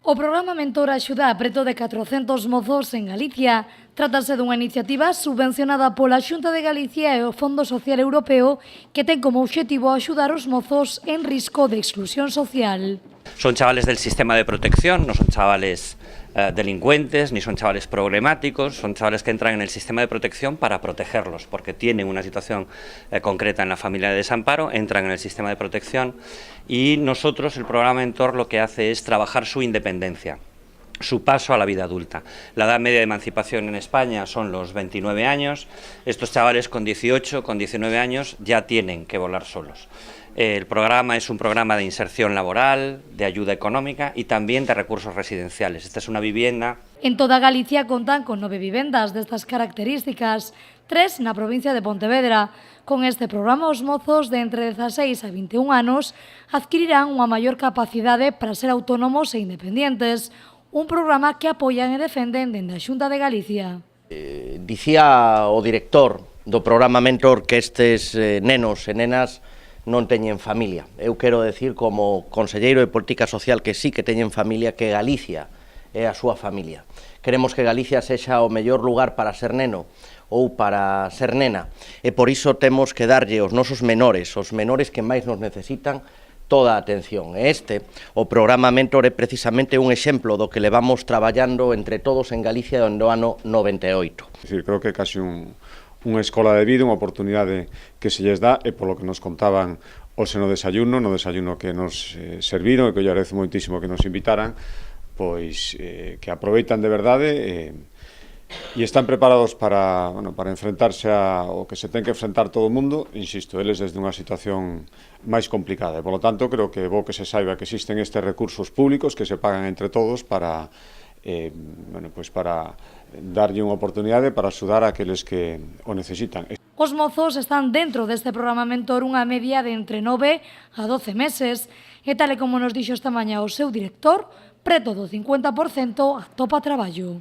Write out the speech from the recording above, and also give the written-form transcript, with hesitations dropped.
O programa Mentor axuda a preto de 400 mozos en Galicia. Trátase dunha iniciativa subvencionada pola Xunta de Galicia e o Fondo Social Europeo que ten como obxectivo axudar os mozos en risco de exclusión social. Son chavales del sistema de protección, no son chavales delincuentes, ni son chavales problemáticos, son chavales que entran en el sistema de protección para protegerlos, porque tienen una situación concreta en la familia de desamparo, entran en el sistema de protección y nosotros, el programa Mentor, lo que hace es trabajar su independencia, su paso a la vida adulta. La edad media de emancipación en España son los 29 años, estos chavales con 18, con 19 años ya tienen que volar solos. El programa es un programa de inserción laboral, de ayuda económica y también de recursos residenciales. Esta es una vivienda. En toda Galicia contan con 9 vivendas destas características, 3 na provincia de Pontevedra. Con este programa os mozos de entre 16 a 21 anos adquirirán unha maior capacidade para ser autónomos e independentes, un programa que apoian e defenden dende a Xunta de Galicia. Dicía o director do programa Mentor que estes nenos e nenas non teñen familia. Eu quero decir como conselleiro de Política Social que sí que teñen familia, que Galicia é a súa familia. Queremos que Galicia sexa o mellor lugar para ser neno ou para ser nena e por iso temos que darlle aos nosos menores, os menores que máis nos necesitan, toda a atención. E o programa Mentor é precisamente un exemplo do que levamos traballando entre todos en Galicia dende o ano 98. É dicir, creo que é casi unha escola de vida, unha oportunidade que se lles dá e polo que nos contaban hoxe no desayuno que nos serviron e que eu agradezo moitísimo que nos invitaran, pois que aproveitan de verdade e están preparados para enfrentarse ao que se ten que enfrentar todo o mundo, insisto, eles desde unha situación máis complicada e, polo tanto, creo que é bo que se saiba que existen estes recursos públicos que se pagan entre todos para darlle unha oportunidade para axudar a aqueles que o necesitan. Os mozos están dentro deste programa Mentor unha media de entre 9 a 12 meses e tal e como nos dixo esta mañá o seu director, preto do 50% atopa traballo.